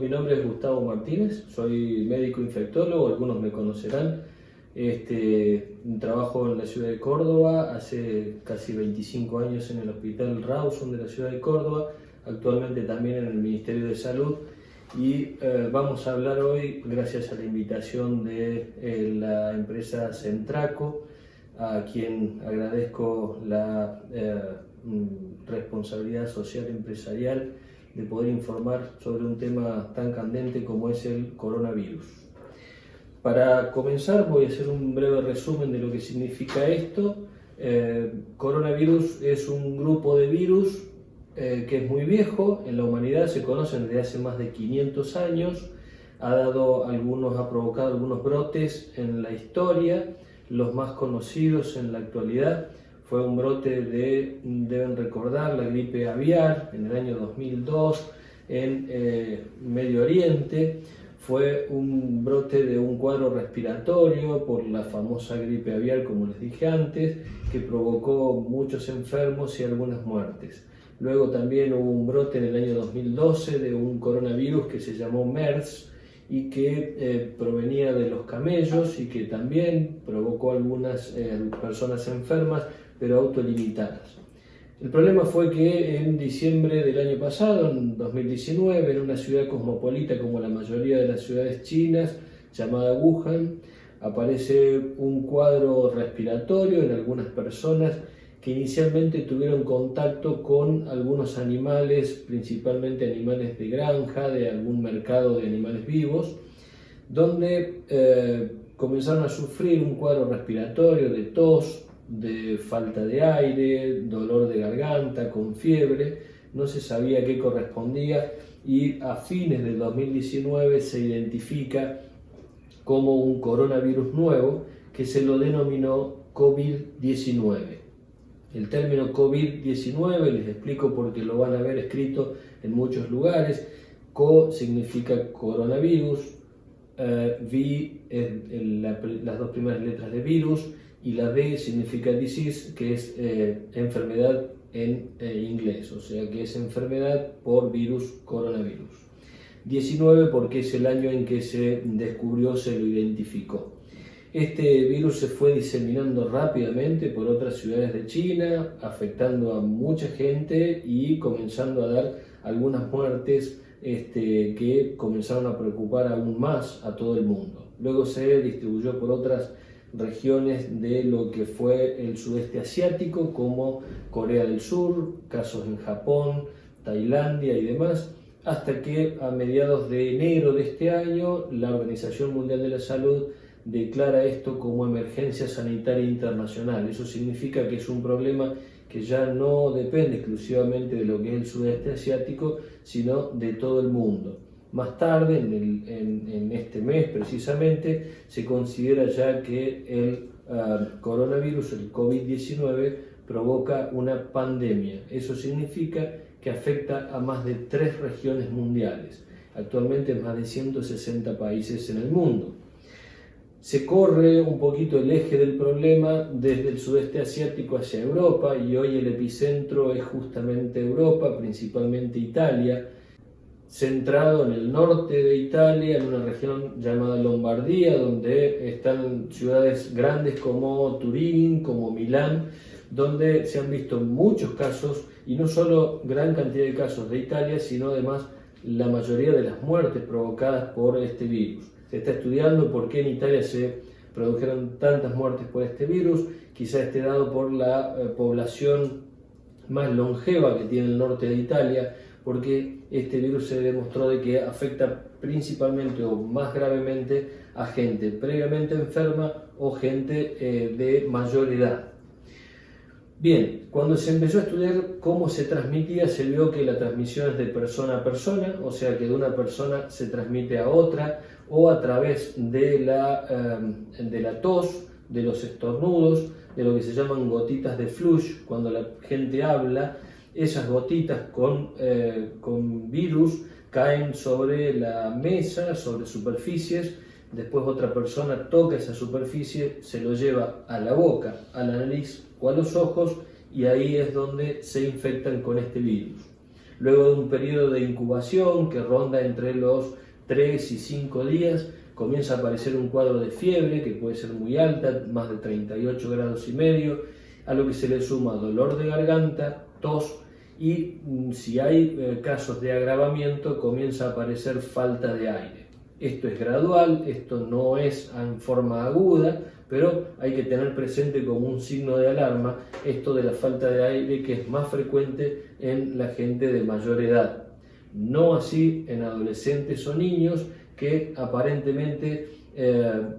Mi nombre es Gustavo Martínez, soy médico infectólogo, algunos me conocerán. Trabajo en la ciudad de Córdoba, hace casi 25 años en el Hospital Rawson de la ciudad de Córdoba, actualmente también en el Ministerio de Salud. Y vamos a hablar hoy, gracias a la invitación de la empresa Centraco, a quien agradezco la responsabilidad social empresarial de poder informar sobre un tema tan candente como es el coronavirus. Para comenzar voy a hacer un breve resumen de lo que significa esto. Coronavirus es un grupo de virus que es muy viejo, en la humanidad se conocen desde hace más de 500 años, ha provocado algunos brotes en la historia, los más conocidos en la actualidad fue un brote deben recordar, la gripe aviar en el año 2002 en Medio Oriente. Fue un brote de un cuadro respiratorio por la famosa gripe aviar, como les dije antes, que provocó muchos enfermos y algunas muertes. Luego también hubo un brote en el año 2012 de un coronavirus que se llamó MERS y que provenía de los camellos y que también provocó algunas personas enfermas, pero autolimitadas. El problema fue que en diciembre del año pasado, en 2019, en una ciudad cosmopolita como la mayoría de las ciudades chinas, llamada Wuhan, aparece un cuadro respiratorio en algunas personas que inicialmente tuvieron contacto con algunos animales, principalmente animales de granja, de algún mercado de animales vivos, donde comenzaron a sufrir un cuadro respiratorio de tos, de falta de aire, dolor de garganta, con fiebre, no se sabía qué correspondía y a fines del 2019 se identifica como un coronavirus nuevo que se lo denominó COVID-19. El término COVID-19 les explico porque lo van a ver escrito en muchos lugares. Co significa coronavirus, V es las dos primeras letras de virus, y la D significa disease, que es enfermedad en inglés, o sea que es enfermedad por virus coronavirus. 19 porque es el año en que se descubrió, se lo identificó. Este virus se fue diseminando rápidamente por otras ciudades de China, afectando a mucha gente y comenzando a dar algunas muertes que comenzaron a preocupar aún más a todo el mundo. Luego se distribuyó por otras regiones de lo que fue el sudeste asiático, como Corea del Sur, casos en Japón, Tailandia y demás, hasta que a mediados de enero de este año la Organización Mundial de la Salud declara esto como emergencia sanitaria internacional. Eso significa que es un problema que ya no depende exclusivamente de lo que es el sudeste asiático, sino de todo el mundo. Más tarde, en este mes precisamente, se considera ya que el coronavirus, el COVID-19, provoca una pandemia. Eso significa que afecta a más de 3 regiones mundiales, actualmente en más de 160 países en el mundo. Se corre un poquito el eje del problema desde el sudeste asiático hacia Europa y hoy el epicentro es justamente Europa, principalmente Italia, centrado en el norte de Italia, en una región llamada Lombardía, donde están ciudades grandes como Turín, como Milán, donde se han visto muchos casos, y no solo gran cantidad de casos de Italia, sino además la mayoría de las muertes provocadas por este virus. Se está estudiando por qué en Italia se produjeron tantas muertes por este virus, quizá esté dado por la población más longeva que tiene el norte de Italia, porque este virus se demostró de que afecta principalmente o más gravemente a gente previamente enferma o gente de mayor edad. Bien, cuando se empezó a estudiar cómo se transmitía, se vio que la transmisión es de persona a persona, o sea que de una persona se transmite a otra, o a través de la tos, de los estornudos, de lo que se llaman gotitas de flush, cuando la gente habla, esas gotitas con virus caen sobre la mesa, sobre superficies, después otra persona toca esa superficie, se lo lleva a la boca, a la nariz o a los ojos y ahí es donde se infectan con este virus. Luego de un periodo de incubación que ronda entre los 3 y 5 días, comienza a aparecer un cuadro de fiebre que puede ser muy alta, más de 38 grados y medio, a lo que se le suma dolor de garganta, tos y si hay casos de agravamiento comienza a aparecer falta de aire. Esto es gradual, esto no es en forma aguda, pero hay que tener presente como un signo de alarma esto de la falta de aire, que es más frecuente en la gente de mayor edad. No así en adolescentes o niños que aparentemente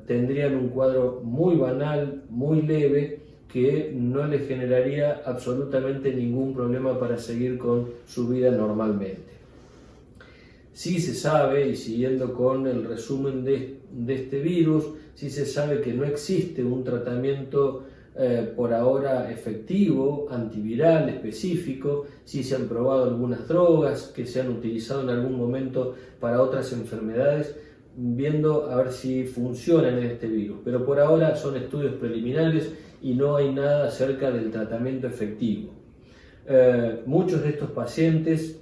tendrían un cuadro muy banal, muy leve, que no les generaría absolutamente ningún problema para seguir con su vida normalmente. Sí se sabe, y siguiendo con el resumen de este virus, sí se sabe que no existe un tratamiento por ahora efectivo, antiviral, específico. Sí se han probado algunas drogas que se han utilizado en algún momento para otras enfermedades, viendo a ver si funcionan en este virus. Pero por ahora son estudios preliminares y no hay nada acerca del tratamiento efectivo. Muchos de estos pacientes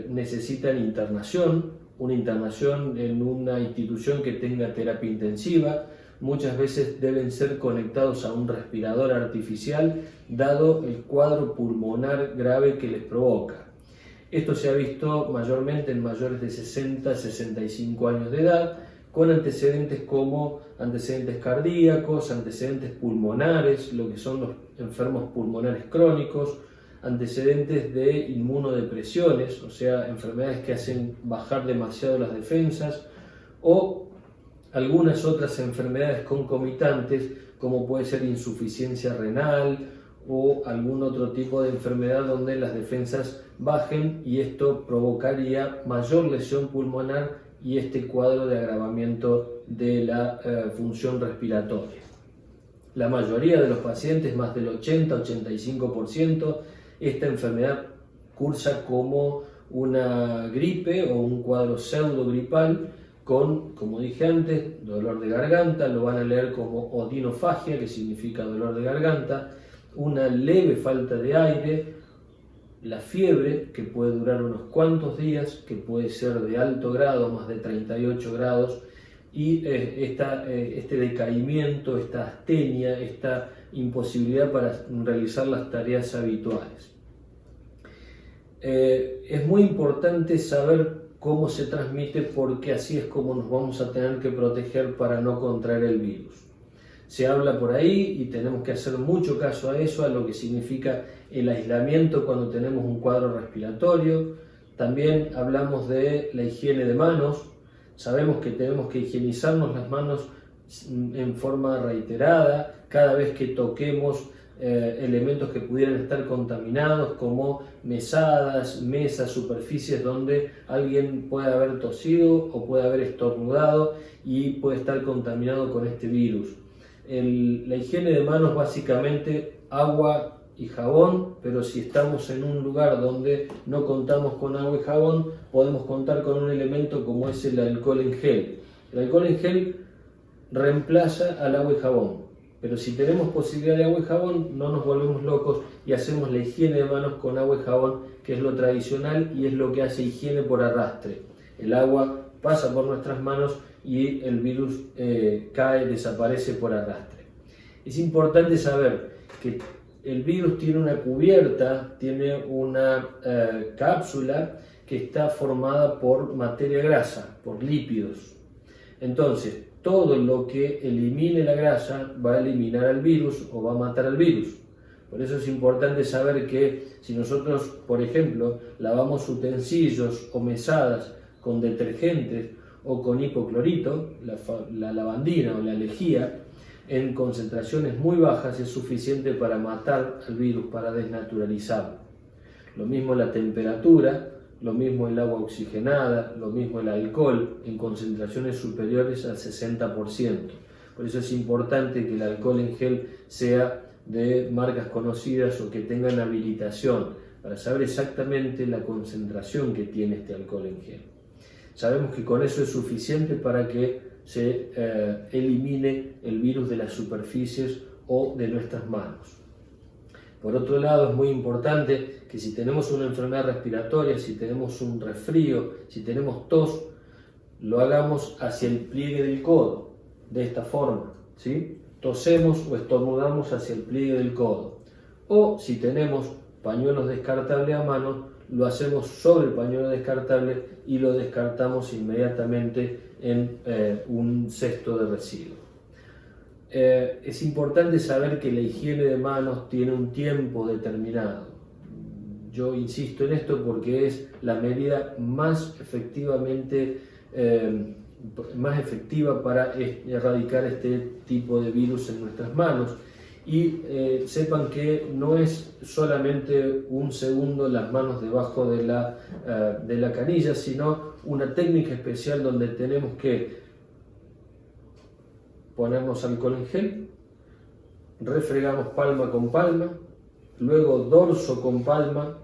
necesitan internación, una internación en una institución que tenga terapia intensiva. Muchas veces deben ser conectados a un respirador artificial, dado el cuadro pulmonar grave que les provoca. Esto se ha visto mayormente en mayores de 60 a 65 años de edad, con antecedentes como antecedentes cardíacos, antecedentes pulmonares, lo que son los enfermos pulmonares crónicos, antecedentes de inmunodepresiones, o sea, enfermedades que hacen bajar demasiado las defensas, o algunas otras enfermedades concomitantes, como puede ser insuficiencia renal o algún otro tipo de enfermedad donde las defensas bajen, y esto provocaría mayor lesión pulmonar y este cuadro de agravamiento de la función respiratoria. La mayoría de los pacientes, más del 80-85%, esta enfermedad cursa como una gripe o un cuadro pseudogripal con, como dije antes, dolor de garganta, lo van a leer como odinofagia, que significa dolor de garganta, una leve falta de aire, la fiebre, que puede durar unos cuantos días, que puede ser de alto grado, más de 38 grados, y este decaimiento, esta astenia, esta imposibilidad para realizar las tareas habituales. Es muy importante saber cómo se transmite, porque así es como nos vamos a tener que proteger para no contraer el virus. Se habla por ahí y tenemos que hacer mucho caso a eso, a lo que significa el aislamiento cuando tenemos un cuadro respiratorio. También hablamos de la higiene de manos. Sabemos que tenemos que higienizarnos las manos en forma reiterada cada vez que toquemos elementos que pudieran estar contaminados, como mesadas, mesas, superficies donde alguien puede haber tosido o puede haber estornudado y puede estar contaminado con este virus. La higiene de manos, básicamente agua y jabón, pero si estamos en un lugar donde no contamos con agua y jabón, podemos contar con un elemento como es el alcohol en gel. El alcohol en gel reemplaza al agua y jabón, pero si tenemos posibilidad de agua y jabón, no nos volvemos locos y hacemos la higiene de manos con agua y jabón, que es lo tradicional y es lo que hace higiene por arrastre. El agua pasa por nuestras manos y el virus cae, desaparece por arrastre. Es importante saber que el virus tiene una cubierta, tiene una cápsula que está formada por materia grasa, por lípidos. Entonces, todo lo que elimine la grasa va a eliminar al virus o va a matar al virus. Por eso es importante saber que si nosotros, por ejemplo, lavamos utensilios o mesadas con detergentes o con hipoclorito, la lavandina o la lejía, en concentraciones muy bajas es suficiente para matar al virus, para desnaturalizarlo. Lo mismo la temperatura, lo mismo el agua oxigenada, lo mismo el alcohol en concentraciones superiores al 60%. Por eso es importante que el alcohol en gel sea de marcas conocidas o que tengan habilitación para saber exactamente la concentración que tiene este alcohol en gel. Sabemos que con eso es suficiente para que se elimine el virus de las superficies o de nuestras manos. Por otro lado, es muy importante que si tenemos una enfermedad respiratoria, si tenemos un resfrío, si tenemos tos, lo hagamos hacia el pliegue del codo, de esta forma, ¿sí? Tosemos o estornudamos hacia el pliegue del codo. O si tenemos pañuelos descartables a mano, lo hacemos sobre el pañuelo descartable y lo descartamos inmediatamente en un cesto de residuos. Es importante saber que la higiene de manos tiene un tiempo determinado. Yo insisto en esto porque es la medida más efectiva para erradicar este tipo de virus en nuestras manos. Y sepan que no es solamente un segundo las manos debajo de la canilla, sino una técnica especial donde tenemos que ponernos alcohol en gel, refregamos palma con palma, luego dorso con palma,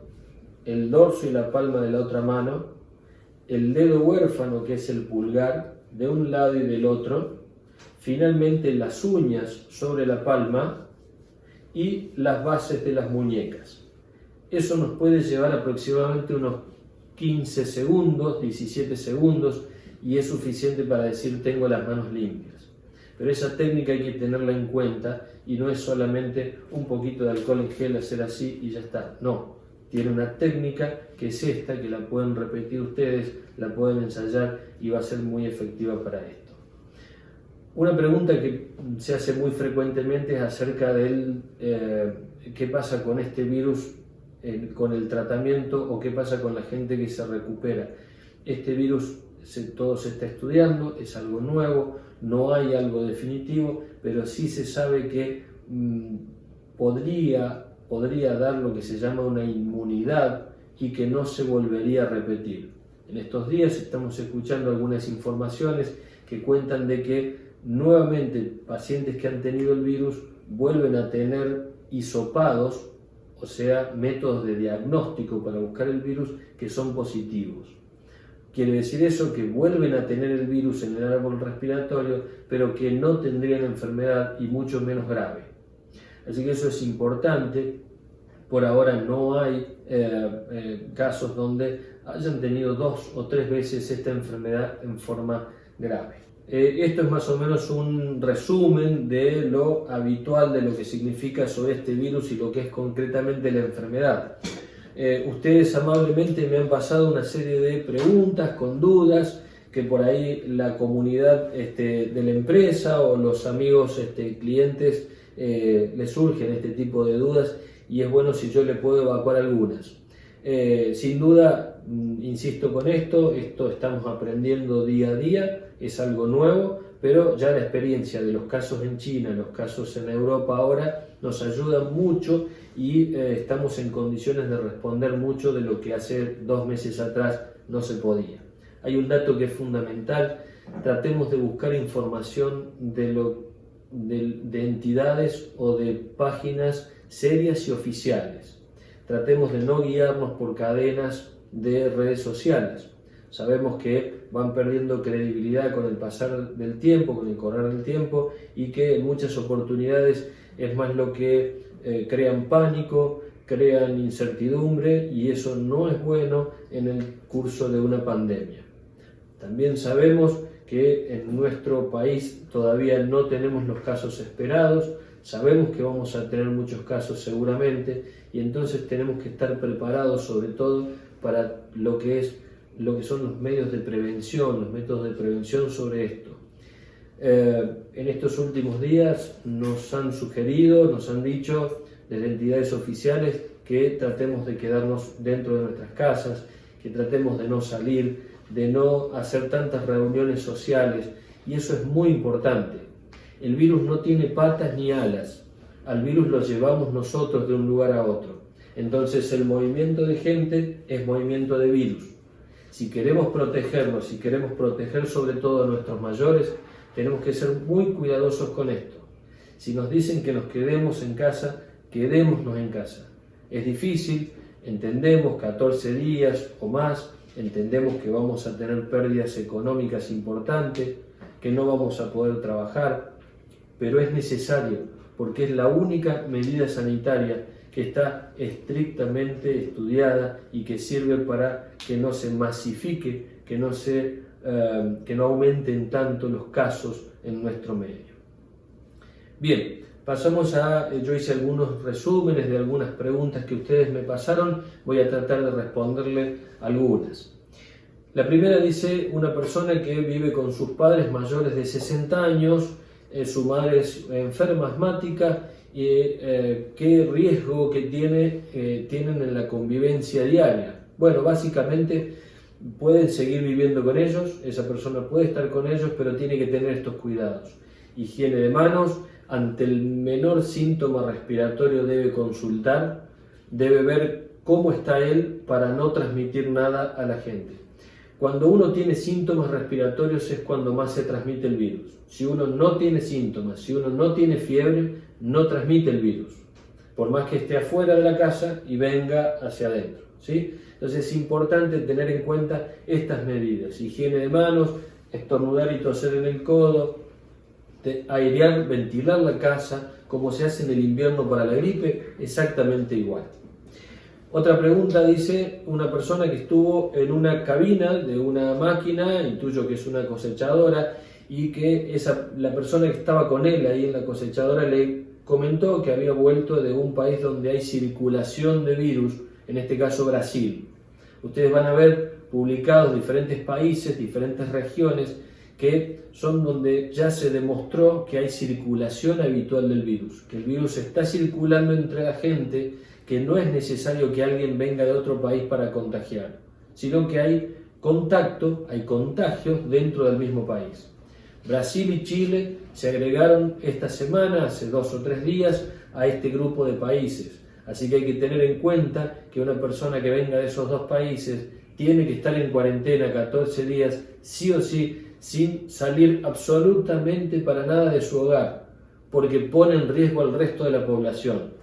el dorso y la palma de la otra mano, el dedo huérfano, que es el pulgar, de un lado y del otro, finalmente las uñas sobre la palma y las bases de las muñecas. Eso nos puede llevar aproximadamente unos 15 segundos, 17 segundos, y es suficiente para decir tengo las manos limpias. Pero esa técnica hay que tenerla en cuenta y no es solamente un poquito de alcohol en gel, hacer así y ya está. No, tiene una técnica que es esta, que la pueden repetir ustedes, la pueden ensayar y va a ser muy efectiva para esto. Una pregunta que se hace muy frecuentemente es acerca del qué pasa con este virus, con el tratamiento, o qué pasa con la gente que se recupera. Este virus todo se está estudiando, es algo nuevo, no hay algo definitivo, pero sí se sabe que podría dar lo que se llama una inmunidad y que no se volvería a repetir. En estos días estamos escuchando algunas informaciones que cuentan de que nuevamente pacientes que han tenido el virus vuelven a tener hisopados, o sea, métodos de diagnóstico para buscar el virus que son positivos. Quiere decir eso que vuelven a tener el virus en el árbol respiratorio, pero que no tendrían enfermedad y mucho menos grave. Así que eso es importante. Por ahora no hay casos donde hayan tenido 2 o 3 veces esta enfermedad en forma grave. Esto es más o menos un resumen de lo habitual, de lo que significa sobre este virus y lo que es concretamente la enfermedad. Ustedes amablemente me han pasado una serie de preguntas con dudas que por ahí la comunidad de la empresa o los amigos clientes les surgen este tipo de dudas y es bueno si yo le puedo evacuar algunas. Sin duda, insisto con esto estamos aprendiendo día a día, es algo nuevo, pero ya la experiencia de los casos en China, los casos en Europa ahora nos ayuda mucho y estamos en condiciones de responder mucho de lo que hace 2 meses atrás no se podía. Hay un dato que es fundamental: tratemos de buscar información de entidades o de páginas serias y oficiales. Tratemos de no guiarnos por cadenas de redes sociales. Sabemos que van perdiendo credibilidad con el pasar del tiempo, con el correr del tiempo, y que en muchas oportunidades es más lo que crean pánico, crean incertidumbre, y eso no es bueno en el curso de una pandemia. También sabemos que en nuestro país todavía no tenemos los casos esperados, sabemos que vamos a tener muchos casos seguramente, y entonces tenemos que estar preparados sobre todo para lo que son los medios de prevención, los métodos de prevención sobre esto. En estos últimos días nos han sugerido, nos han dicho desde entidades oficiales que tratemos de quedarnos dentro de nuestras casas, que tratemos de no salir, de no hacer tantas reuniones sociales, y eso es muy importante. El virus no tiene patas ni alas, al virus lo llevamos nosotros de un lugar a otro. Entonces el movimiento de gente es movimiento de virus. Si queremos protegernos, si queremos proteger sobre todo a nuestros mayores, tenemos que ser muy cuidadosos con esto. Si nos dicen que nos quedemos en casa, quedémonos en casa. Es difícil, entendemos, 14 días o más, entendemos que vamos a tener pérdidas económicas importantes, que no vamos a poder trabajar, pero es necesario porque es la única medida sanitaria que está estrictamente estudiada y que sirve para que no se masifique, que no aumenten tanto los casos en nuestro medio. Bien, pasamos yo hice algunos resúmenes de algunas preguntas que ustedes me pasaron, voy a tratar de responderle algunas. La primera dice una persona que vive con sus padres mayores de 60 años, su madre es enferma asmática, y qué riesgo que tienen en la convivencia diaria. Bueno, básicamente pueden seguir viviendo con ellos, esa persona puede estar con ellos, pero tiene que tener estos cuidados. Higiene de manos, ante el menor síntoma respiratorio debe consultar, debe ver cómo está él para no transmitir nada a la gente. Cuando uno tiene síntomas respiratorios es cuando más se transmite el virus. Si uno no tiene síntomas, si uno no tiene fiebre, no transmite el virus, por más que esté afuera de la casa y venga hacia adentro, ¿sí? Entonces es importante tener en cuenta estas medidas: higiene de manos, estornudar y toser en el codo, airear, ventilar la casa, como se hace en el invierno para la gripe, exactamente igual. Otra pregunta dice una persona que estuvo en una cabina de una máquina, intuyo que es una cosechadora, y que la persona que estaba con él ahí en la cosechadora le comentó que había vuelto de un país donde hay circulación de virus, en este caso Brasil. Ustedes van a ver publicados diferentes países, diferentes regiones, que son donde ya se demostró que hay circulación habitual del virus, que el virus está circulando entre la gente, que no es necesario que alguien venga de otro país para contagiar, sino que hay contacto, hay contagios dentro del mismo país. Brasil y Chile se agregaron esta semana, hace 2 o 3 días, a este grupo de países. Así que hay que tener en cuenta que una persona que venga de esos 2 países tiene que estar en cuarentena 14 días, sí o sí, sin salir absolutamente para nada de su hogar, porque pone en riesgo al resto de la población.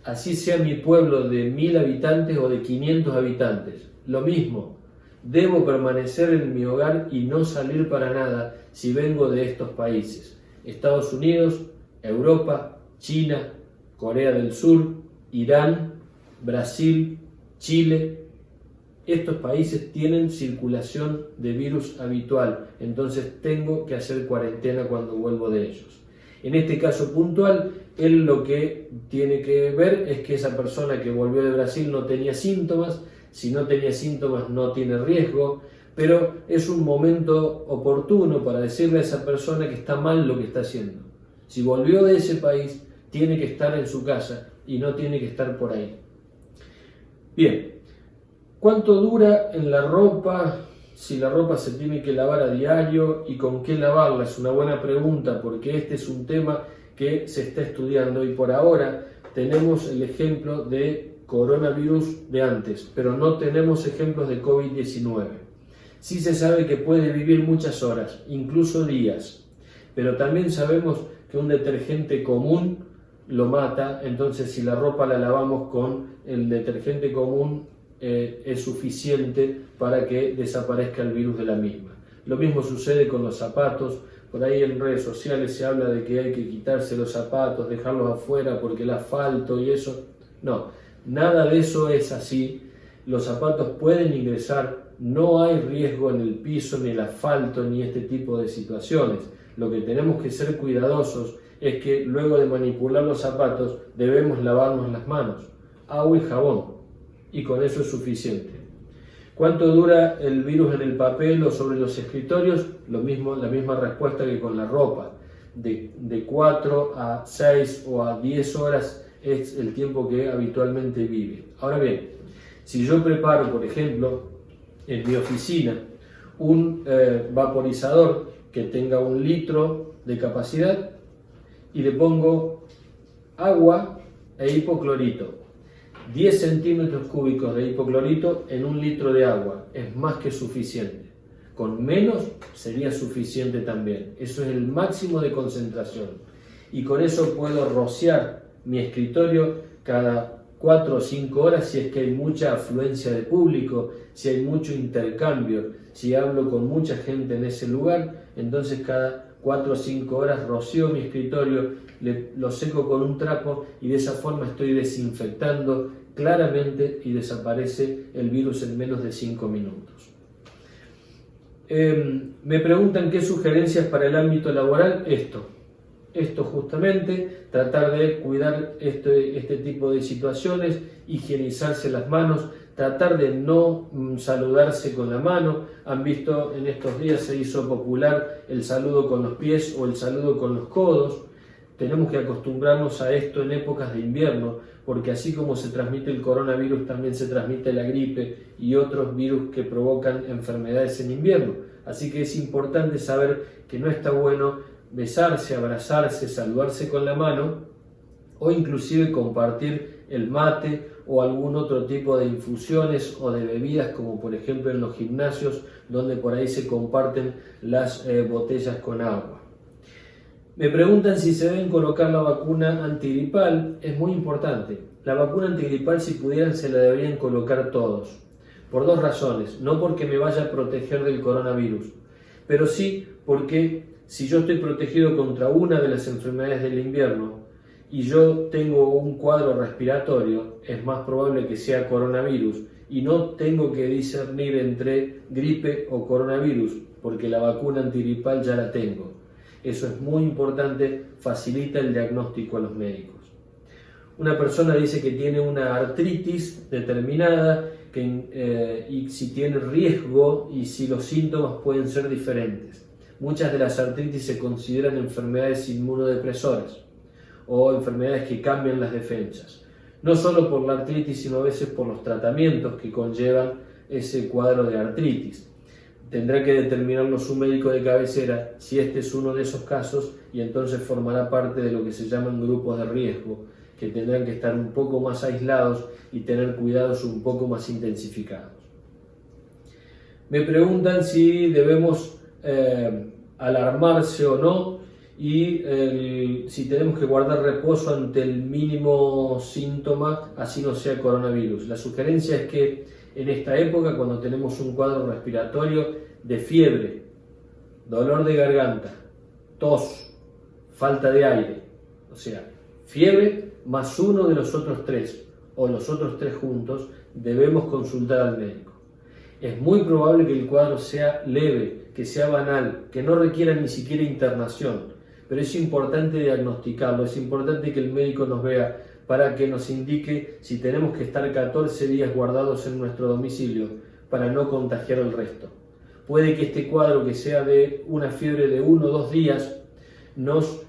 Así sea mi pueblo de 1000 habitantes o de 500 habitantes, lo mismo. Debo permanecer en mi hogar y no salir para nada si vengo de estos países: Estados Unidos, Europa, China, Corea del Sur, Irán, Brasil, Chile. Estos países tienen circulación de virus habitual, entonces tengo que hacer cuarentena cuando vuelvo de ellos. En este caso puntual, él lo que tiene que ver es que esa persona que volvió de Brasil no tenía síntomas. Si no tenía síntomas no tiene riesgo, pero es un momento oportuno para decirle a esa persona que está mal lo que está haciendo. Si volvió de ese país, tiene que estar en su casa y no tiene que estar por ahí. Bien, ¿cuánto dura en la ropa? Si la ropa se tiene que lavar a diario y con qué lavarla, es una buena pregunta, porque este es un tema que se está estudiando y por ahora tenemos el ejemplo de coronavirus de antes, pero no tenemos ejemplos de COVID-19. Sí se sabe que puede vivir muchas horas, incluso días, pero también sabemos que un detergente común lo mata, entonces si la ropa la lavamos con el detergente común es suficiente para que desaparezca el virus de la misma. Lo mismo sucede con los zapatos. Por ahí en redes sociales se habla de que hay que quitarse los zapatos, dejarlos afuera porque el asfalto y eso. No, nada de eso es así. Los zapatos pueden ingresar, no hay riesgo en el piso, ni el asfalto, ni este tipo de situaciones. Lo que tenemos que ser cuidadosos es que luego de manipular los zapatos debemos lavarnos las manos, agua y jabón, y con eso es suficiente. ¿Cuánto dura el virus en el papel o sobre los escritorios? Lo mismo, la misma respuesta que con la ropa. De 4 a 6 o a 10 horas es el tiempo que habitualmente vive. Ahora bien, si yo preparo, por ejemplo, en mi oficina un vaporizador que tenga 1 litro de capacidad y le pongo agua e hipoclorito, 10 centímetros cúbicos de hipoclorito en 1 litro de agua, es más que suficiente. Con menos sería suficiente también. Eso es el máximo de concentración. Y con eso puedo rociar mi escritorio cada 4 o 5 horas si es que hay mucha afluencia de público, si hay mucho intercambio, si hablo con mucha gente en ese lugar, entonces cada 4 o 5 horas, rocío mi escritorio, lo seco con un trapo y de esa forma estoy desinfectando claramente y desaparece el virus en menos de 5 minutos. Me preguntan qué sugerencias para el ámbito laboral. Esto justamente, tratar de cuidar este tipo de situaciones, higienizarse las manos, tratar de no saludarse con la mano. Han visto en estos días se hizo popular el saludo con los pies o el saludo con los codos. Tenemos que acostumbrarnos a esto en épocas de invierno, porque así como se transmite el coronavirus, también se transmite la gripe y otros virus que provocan enfermedades en invierno. Así que es importante saber que no está bueno besarse, abrazarse, saludarse con la mano o inclusive compartir el mate o algún otro tipo de infusiones o de bebidas, como por ejemplo en los gimnasios, donde por ahí se comparten las botellas con agua. Me preguntan si se deben colocar la vacuna antigripal. Es muy importante. La vacuna antigripal, si pudieran, se la deberían colocar todos. Por dos razones. No porque me vaya a proteger del coronavirus, pero sí porque si yo estoy protegido contra una de las enfermedades del invierno y yo tengo un cuadro respiratorio, es más probable que sea coronavirus y no tengo que discernir entre gripe o coronavirus porque la vacuna antigripal ya la tengo. Eso es muy importante, facilita el diagnóstico a los médicos. Una persona dice que tiene una artritis determinada y si tiene riesgo y si los síntomas pueden ser diferentes. Muchas de las artritis se consideran enfermedades inmunodepresoras o enfermedades que cambian las defensas. No solo por la artritis, sino a veces por los tratamientos que conllevan ese cuadro de artritis. Tendrá que determinarlo su médico de cabecera si este es uno de esos casos y entonces formará parte de lo que se llaman grupos de riesgo, que tendrán que estar un poco más aislados y tener cuidados un poco más intensificados. Me preguntan si debemos alarmarse o no y si tenemos que guardar reposo ante el mínimo síntoma, así no sea coronavirus. La sugerencia es que en esta época, cuando tenemos un cuadro respiratorio de fiebre, dolor de garganta, tos, falta de aire, o sea, fiebre más uno de los otros tres o los otros tres juntos, debemos consultar al médico. Es muy probable que el cuadro sea leve, que sea banal, que no requiera ni siquiera internación, pero es importante diagnosticarlo, es importante que el médico nos vea para que nos indique si tenemos que estar 14 días guardados en nuestro domicilio para no contagiar al resto. Puede que este cuadro, que sea de una fiebre de 1 o 2 días, nos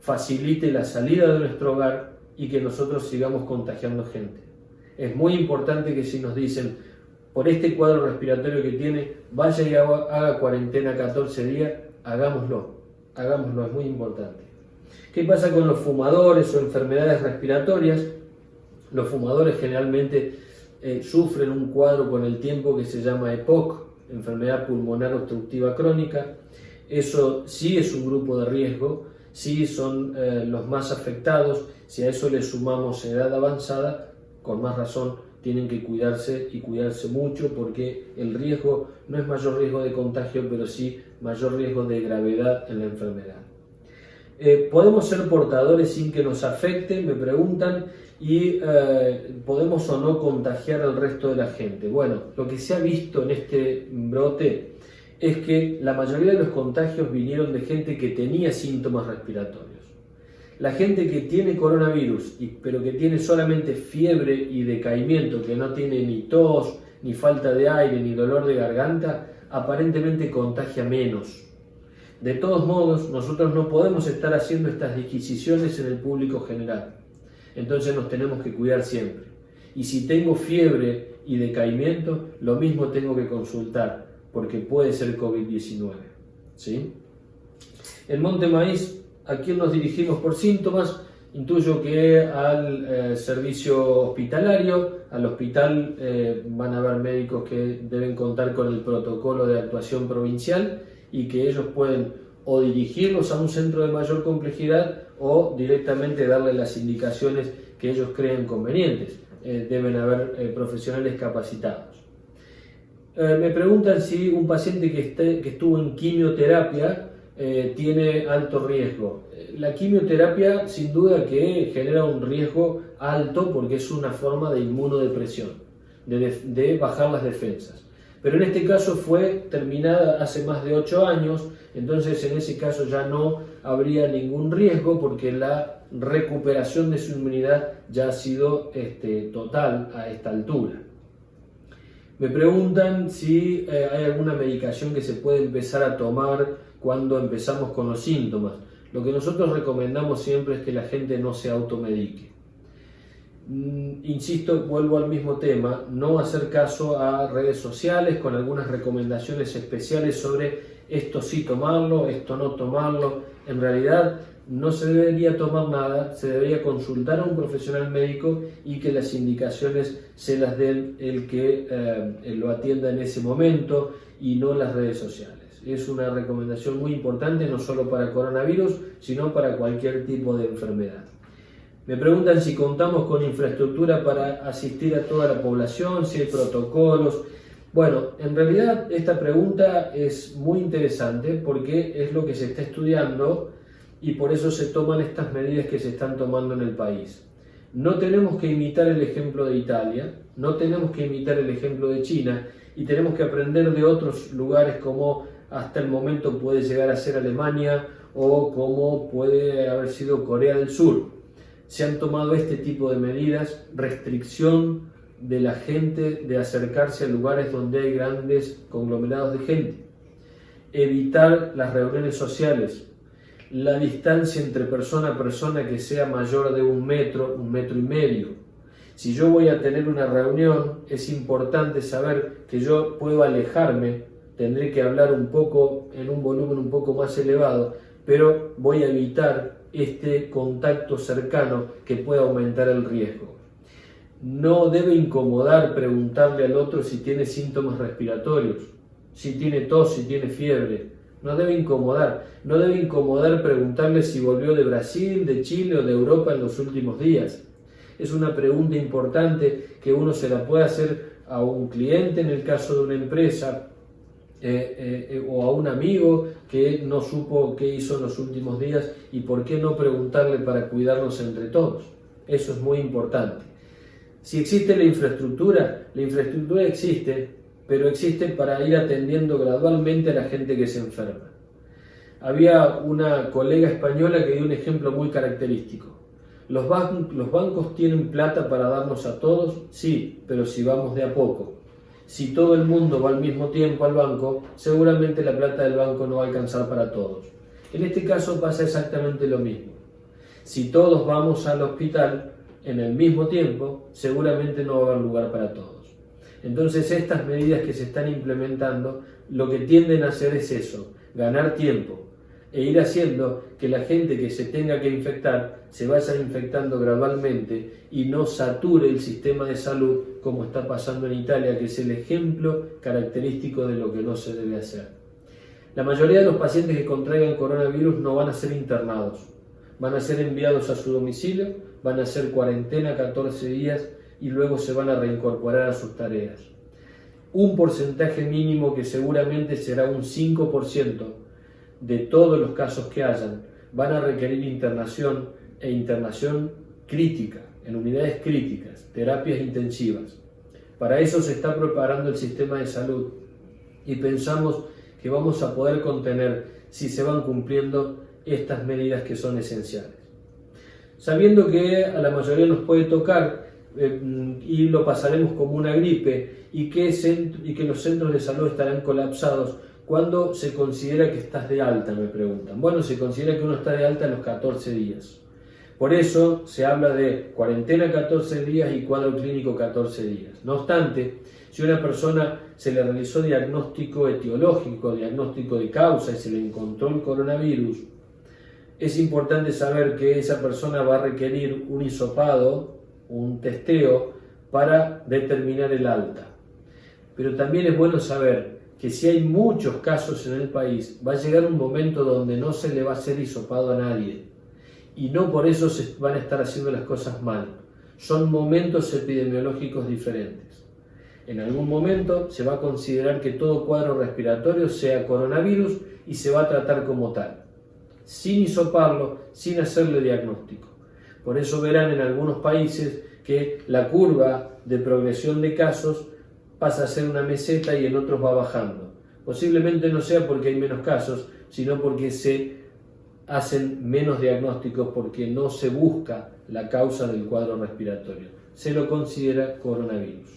facilite la salida de nuestro hogar y que nosotros sigamos contagiando gente. Es muy importante que si nos dicen, por este cuadro respiratorio que tiene, vaya y haga cuarentena 14 días, hagámoslo, es muy importante. ¿Qué pasa con los fumadores o enfermedades respiratorias? Los fumadores generalmente sufren un cuadro con el tiempo que se llama EPOC, enfermedad pulmonar obstructiva crónica. Eso sí es un grupo de riesgo, sí son los más afectados. Si a eso le sumamos edad avanzada, con más razón tienen que cuidarse y cuidarse mucho, porque el riesgo no es mayor riesgo de contagio, pero sí mayor riesgo de gravedad en la enfermedad. ¿Podemos ser portadores sin que nos afecte? Me preguntan, y ¿podemos o no contagiar al resto de la gente? Bueno, lo que se ha visto en este brote es que la mayoría de los contagios vinieron de gente que tenía síntomas respiratorios. La gente que tiene coronavirus, pero que tiene solamente fiebre y decaimiento, que no tiene ni tos, ni falta de aire, ni dolor de garganta, aparentemente contagia menos. De todos modos, nosotros no podemos estar haciendo estas disquisiciones en el público general. Entonces nos tenemos que cuidar siempre. Y si tengo fiebre y decaimiento, lo mismo tengo que consultar, porque puede ser COVID-19. ¿Sí? En Monte Maíz, ¿a quién nos dirigimos por síntomas? Intuyo que al servicio hospitalario, al hospital van a haber médicos que deben contar con el protocolo de actuación provincial y que ellos pueden o dirigirlos a un centro de mayor complejidad o directamente darle las indicaciones que ellos creen convenientes. Deben haber profesionales capacitados. Me preguntan si un paciente que estuvo en quimioterapia tiene alto riesgo. La quimioterapia sin duda que genera un riesgo alto porque es una forma de inmunodepresión, de bajar las defensas. Pero en este caso fue terminada hace más de 8 años, entonces en ese caso ya no habría ningún riesgo porque la recuperación de su inmunidad ya ha sido total a esta altura. Me preguntan si hay alguna medicación que se puede empezar a tomar cuando empezamos con los síntomas. Lo que nosotros recomendamos siempre es que la gente no se automedique. Insisto, vuelvo al mismo tema, no hacer caso a redes sociales con algunas recomendaciones especiales sobre esto sí tomarlo, esto no tomarlo. En realidad no se debería tomar nada, se debería consultar a un profesional médico y que las indicaciones se las den el que lo atienda en ese momento y no las redes sociales. Es una recomendación muy importante no solo para coronavirus, sino para cualquier tipo de enfermedad. Me preguntan si contamos con infraestructura para asistir a toda la población, si hay protocolos. Bueno, en realidad esta pregunta es muy interesante porque es lo que se está estudiando y por eso se toman estas medidas que se están tomando en el país. No tenemos que imitar el ejemplo de Italia, no tenemos que imitar el ejemplo de China y tenemos que aprender de otros lugares como hasta el momento puede llegar a ser Alemania o como puede haber sido Corea del Sur. Se han tomado este tipo de medidas, restricción de la gente de acercarse a lugares donde hay grandes conglomerados de gente, evitar las reuniones sociales, la distancia entre persona a persona que sea mayor de 1 metro, 1,5 metros. Si yo voy a tener una reunión, es importante saber que yo puedo alejarme, tendré que hablar un poco en un volumen un poco más elevado, pero voy a evitar este contacto cercano que puede aumentar el riesgo. No debe incomodar preguntarle al otro si tiene síntomas respiratorios, si tiene tos, si tiene fiebre. No debe incomodar. No debe incomodar preguntarle si volvió de Brasil, de Chile o de Europa en los últimos días. Es una pregunta importante que uno se la puede hacer a un cliente en el caso de una empresa, o a un amigo que no supo qué hizo en los últimos días y por qué no preguntarle para cuidarnos entre todos. Eso es muy importante. Si existe la infraestructura existe, pero existe para ir atendiendo gradualmente a la gente que se enferma. Había una colega española que dio un ejemplo muy característico. ¿Los bancos tienen plata para darnos a todos? Sí, pero si vamos de a poco. Si todo el mundo va al mismo tiempo al banco, seguramente la plata del banco no va a alcanzar para todos. En este caso pasa exactamente lo mismo. Si todos vamos al hospital en el mismo tiempo, seguramente no va a haber lugar para todos. Entonces estas medidas que se están implementando, lo que tienden a hacer es eso, ganar tiempo e ir haciendo que la gente que se tenga que infectar se vaya infectando gradualmente y no sature el sistema de salud como está pasando en Italia, que es el ejemplo característico de lo que no se debe hacer. La mayoría de los pacientes que contraigan coronavirus no van a ser internados, van a ser enviados a su domicilio, van a hacer cuarentena 14 días y luego se van a reincorporar a sus tareas. Un porcentaje mínimo que seguramente será un 5% de todos los casos que hayan, van a requerir internación e internación crítica, en unidades críticas, terapias intensivas. Para eso se está preparando el sistema de salud y pensamos que vamos a poder contener si se van cumpliendo estas medidas que son esenciales. Sabiendo que a la mayoría nos puede tocar y lo pasaremos como una gripe y que los centros de salud estarán colapsados, ¿cuándo se considera que estás de alta?, me preguntan. Bueno, se considera que uno está de alta a los 14 días. Por eso se habla de cuarentena 14 días y cuadro clínico 14 días. No obstante, si a una persona se le realizó diagnóstico etiológico, diagnóstico de causa y se le encontró el coronavirus, es importante saber que esa persona va a requerir un hisopado, un testeo, para determinar el alta. Pero también es bueno saber que si hay muchos casos en el país, va a llegar un momento donde no se le va a hacer hisopado a nadie. Y no por eso se van a estar haciendo las cosas mal. Son momentos epidemiológicos diferentes. En algún momento se va a considerar que todo cuadro respiratorio sea coronavirus y se va a tratar como tal, sin hisoparlo, sin hacerle diagnóstico. Por eso verán en algunos países que la curva de progresión de casos pasa a ser una meseta y en otros va bajando. Posiblemente no sea porque hay menos casos, sino porque se hacen menos diagnósticos, porque no se busca la causa del cuadro respiratorio. Se lo considera coronavirus.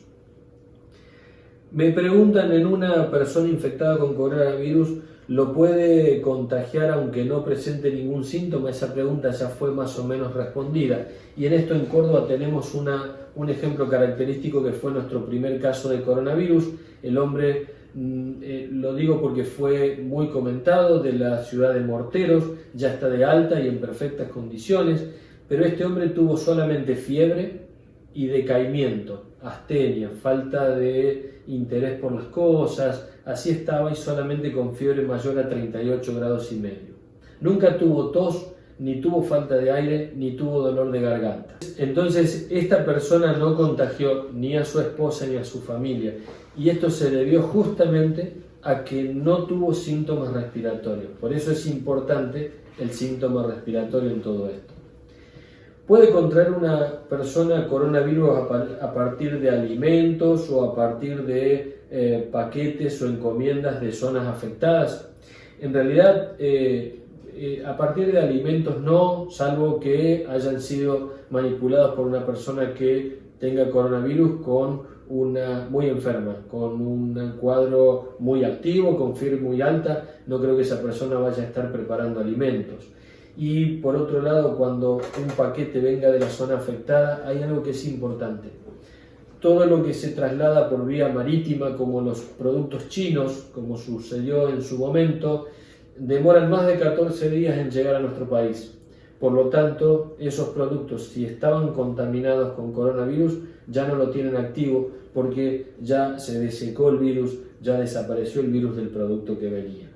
Me preguntan, en una persona infectada con coronavirus, ¿lo puede contagiar aunque no presente ningún síntoma? Esa pregunta ya fue más o menos respondida. Y en esto en Córdoba tenemos un ejemplo característico que fue nuestro primer caso de coronavirus. El hombre, lo digo porque fue muy comentado, de la ciudad de Morteros, ya está de alta y en perfectas condiciones, pero este hombre tuvo solamente fiebre y decaimiento, astenia, falta de interés por las cosas, así estaba, y solamente con fiebre mayor a 38 grados y medio. Nunca tuvo tos, ni tuvo falta de aire, ni tuvo dolor de garganta. Entonces, esta persona no contagió ni a su esposa ni a su familia, y esto se debió justamente a que no tuvo síntomas respiratorios. Por eso es importante el síntoma respiratorio en todo esto. Puede contraer una persona coronavirus a partir de alimentos o a partir de paquetes o encomiendas de zonas afectadas. En realidad, a partir de alimentos no, salvo que hayan sido manipulados por una persona que tenga coronavirus muy enferma, con un cuadro muy activo, con fiebre muy alta. No creo que esa persona vaya a estar preparando alimentos. Y por otro lado, cuando un paquete venga de la zona afectada, hay algo que es importante. Todo lo que se traslada por vía marítima, como los productos chinos, como sucedió en su momento, demoran más de 14 días en llegar a nuestro país. Por lo tanto, esos productos, si estaban contaminados con coronavirus, ya no lo tienen activo, porque ya se desecó el virus, ya desapareció el virus del producto que venía.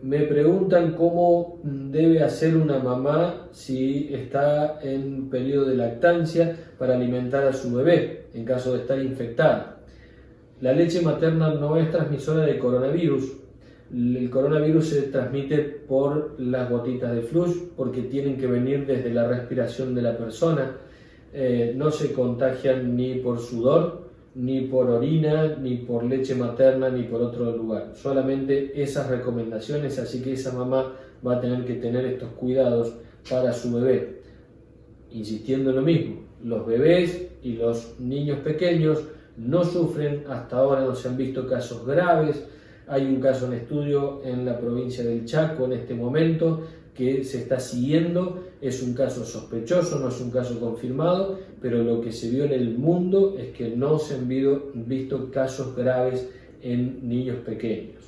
Me preguntan cómo debe hacer una mamá si está en periodo de lactancia para alimentar a su bebé en caso de estar infectada. La leche materna no es transmisora de coronavirus. El coronavirus se transmite por las gotitas de flush, porque tienen que venir desde la respiración de la persona. No se contagian ni por sudor, ni por orina, ni por leche materna, ni por otro lugar. Solamente esas recomendaciones, así que esa mamá va a tener que tener estos cuidados para su bebé. Insistiendo en lo mismo, los bebés y los niños pequeños no sufren, hasta ahora no se han visto casos graves. Hay un caso en estudio en la provincia del Chaco en este momento que se está siguiendo. Es un caso sospechoso, no es un caso confirmado, pero lo que se vio en el mundo es que no se han visto casos graves en niños pequeños.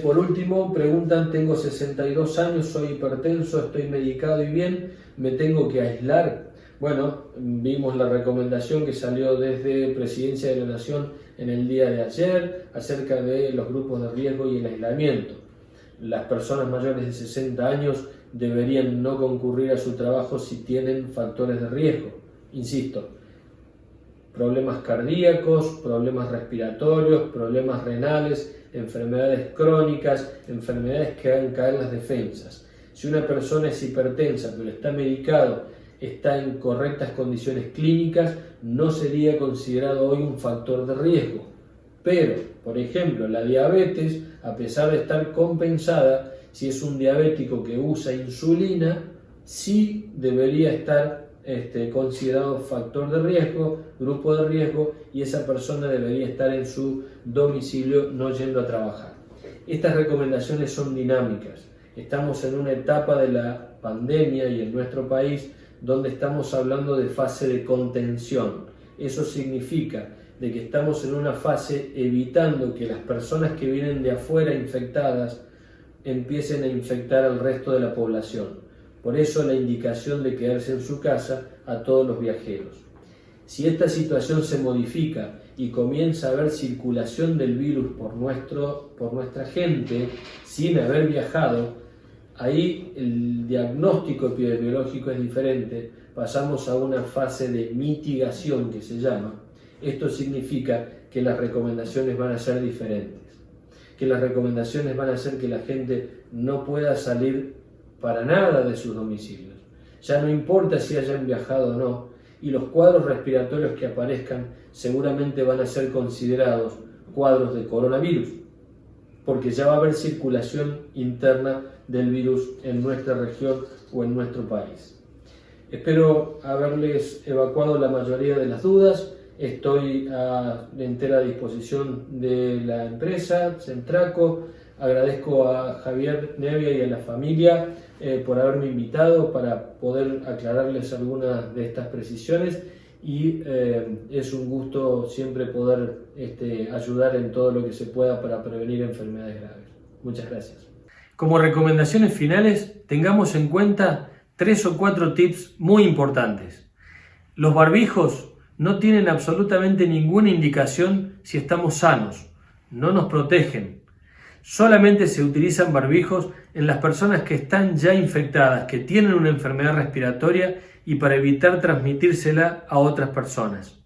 Por último, preguntan, tengo 62 años, soy hipertenso, estoy medicado y bien, ¿me tengo que aislar? Bueno, vimos la recomendación que salió desde Presidencia de la Nación en el día de ayer acerca de los grupos de riesgo y el aislamiento. Las personas mayores de 60 años deberían no concurrir a su trabajo si tienen factores de riesgo. Insisto, problemas cardíacos, problemas respiratorios, problemas renales, enfermedades crónicas, enfermedades que hagan caer las defensas. Si una persona es hipertensa pero está medicado, está en correctas condiciones clínicas, no sería considerado hoy un factor de riesgo. Pero, por ejemplo, la diabetes, a pesar de estar compensada, si es un diabético que usa insulina, sí debería estar considerado factor de riesgo, grupo de riesgo, y esa persona debería estar en su domicilio, no yendo a trabajar. Estas recomendaciones son dinámicas. Estamos en una etapa de la pandemia y en nuestro país donde estamos hablando de fase de contención. Eso significa de que estamos en una fase evitando que las personas que vienen de afuera infectadas empiecen a infectar al resto de la población. Por eso la indicación de quedarse en su casa a todos los viajeros. Si esta situación se modifica y comienza a haber circulación del virus por nuestra gente sin haber viajado, ahí el diagnóstico epidemiológico es diferente, pasamos a una fase de mitigación que se llama. Esto significa que las recomendaciones van a ser diferentes. que las recomendaciones van a hacer que la gente no pueda salir para nada de sus domicilios. Ya no importa si hayan viajado o no, y los cuadros respiratorios que aparezcan seguramente van a ser considerados cuadros de coronavirus, porque ya va a haber circulación interna del virus en nuestra región o en nuestro país. Espero haberles evacuado la mayoría de las dudas. Estoy a entera disposición de la empresa Centraco. Agradezco a Javier Nevia y a la familia por haberme invitado para poder aclararles algunas de estas precisiones, y es un gusto siempre poder ayudar en todo lo que se pueda para prevenir enfermedades graves. Muchas gracias. Como recomendaciones finales, tengamos en cuenta 3 o 4 tips muy importantes. Los barbijos no tienen absolutamente ninguna indicación si estamos sanos, no nos protegen. Solamente se utilizan barbijos en las personas que están ya infectadas, que tienen una enfermedad respiratoria, y para evitar transmitírsela a otras personas.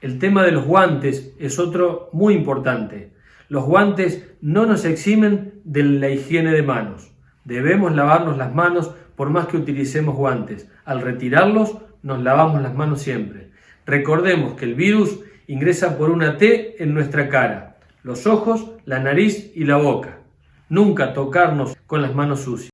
El tema de los guantes es otro muy importante. Los guantes no nos eximen de la higiene de manos. Debemos lavarnos las manos por más que utilicemos guantes. Al retirarlos, nos lavamos las manos siempre. Recordemos que el virus ingresa por una T en nuestra cara, los ojos, la nariz y la boca. Nunca tocarnos con las manos sucias.